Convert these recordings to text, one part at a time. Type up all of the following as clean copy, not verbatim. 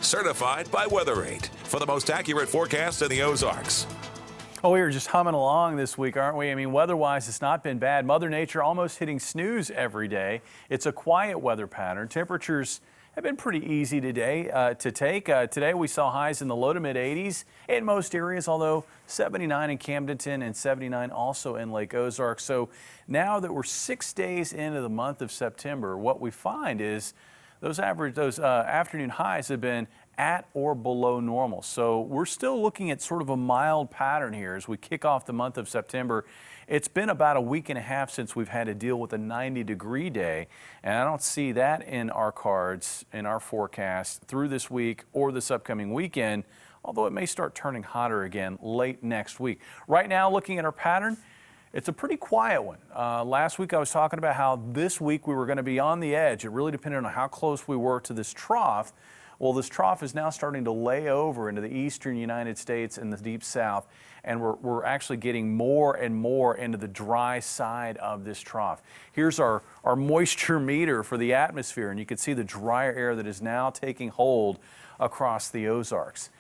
certified by Weather8 for the most accurate forecast in the Ozarks. Oh, we were just humming along this week, aren't we? I mean, weather-wise, it's not been bad. Mother Nature almost hitting snooze every day. It's a quiet weather pattern. Temperatures have been pretty easy today to take. Today we saw highs in the low to mid 80s in most areas, although 79 in Camdenton and 79 also in Lake Ozark. So now that we're 6 days into the month of September, what we find is those afternoon highs have been at or below normal. So we're still looking at sort of a mild pattern here as we kick off the month of September. It's been about a week and a half since we've had to deal with a 90-degree day, and I don't see that in our cards, in our forecast through this week or this upcoming weekend, although it may start turning hotter again late next week. Right now, looking at our pattern, it's a pretty quiet one. Last week I was talking about how this week we were going to be on the edge. It really depended on how close we were to this trough. Well, this trough is now starting to lay over into the eastern United States and the deep south, and we're actually getting more and more into the dry side of this trough. Here's our moisture meter for the atmosphere, and you can see the drier air that is now taking hold across the Ozarks.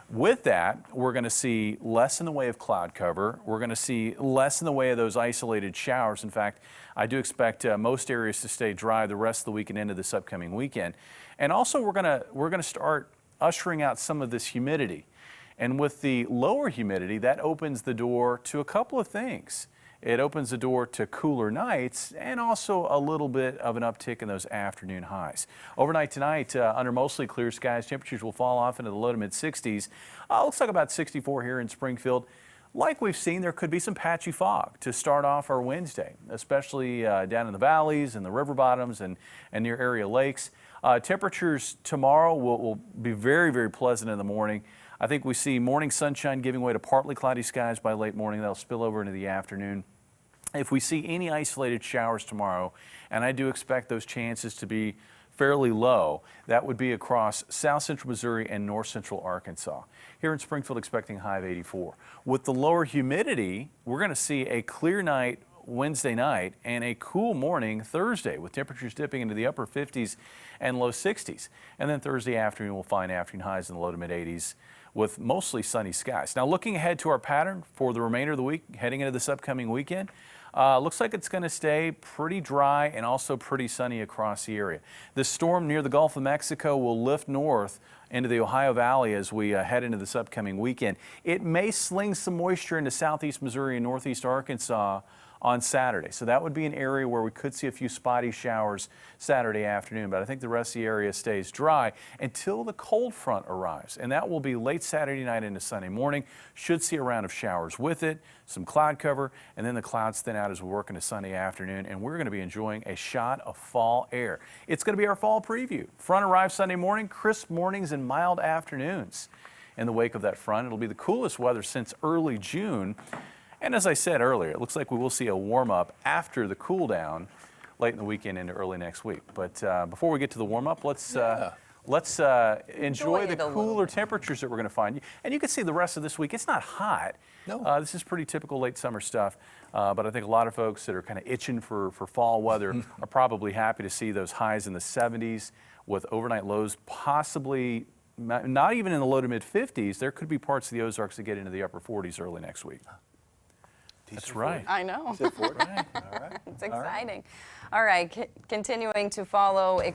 With that, we're going to see less in the way of cloud cover. We're going to see less in the way of those isolated showers. In fact, I do expect most areas to stay dry the rest of the week and into this upcoming weekend. And also, we're going to start ushering out some of this humidity. And with the lower humidity, that opens the door to a couple of things. It opens the door to cooler nights and also a little bit of an uptick in those afternoon highs. Overnight tonight, under mostly clear skies, temperatures will fall off into the low to mid 60s. Looks like about 64 here in Springfield. Like we've seen, there could be some patchy fog to start off our Wednesday, especially down in the valleys and the river bottoms and near area lakes. Temperatures tomorrow will be very, very pleasant in the morning. I think we see morning sunshine giving way to partly cloudy skies by late morning. That'll spill over into the afternoon. If we see any isolated showers tomorrow, and I do expect those chances to be fairly low, that would be across south central Missouri and north central Arkansas. Here in Springfield, expecting a high of 84. With the lower humidity, we're going to see a clear night Wednesday night and a cool morning Thursday, with temperatures dipping into the upper 50s and low 60s. And then Thursday afternoon, we'll find afternoon highs in the low to mid 80s with mostly sunny skies. Now, looking ahead to our pattern for the remainder of the week, heading into this upcoming weekend, looks like it's going to stay pretty dry and also pretty sunny across the area. This storm near the Gulf of Mexico will lift north into the Ohio Valley as we head into this upcoming weekend. It may sling some moisture into southeast Missouri and northeast Arkansas on Saturday. So that would be an area where we could see a few spotty showers Saturday afternoon, but I think the rest of the area stays dry until the cold front arrives, and that will be late Saturday night into Sunday morning. Should see a round of showers with it, some cloud cover, and then the clouds thin out as we work into Sunday afternoon, and we're going to be enjoying a shot of fall air. It's going to be our fall preview. Front arrives Sunday morning, crisp mornings and mild afternoons. In the wake of that front, it'll be the coolest weather since early June. And as I said earlier, it looks like we will see a warm-up after the cool down late in the weekend into early next week. But before we get to the warm-up, let's enjoy the cooler temperatures that we're going to find. And you can see the rest of this week, it's not hot. No. This is pretty typical late summer stuff. But I think a lot of folks that are kind of itching for fall weather are probably happy to see those highs in the 70s with overnight lows possibly not even in the low to mid 50s. There could be parts of the Ozarks that get into the upper 40s early next week. That's right. I know. Right. All right. It's exciting. All right, continuing to follow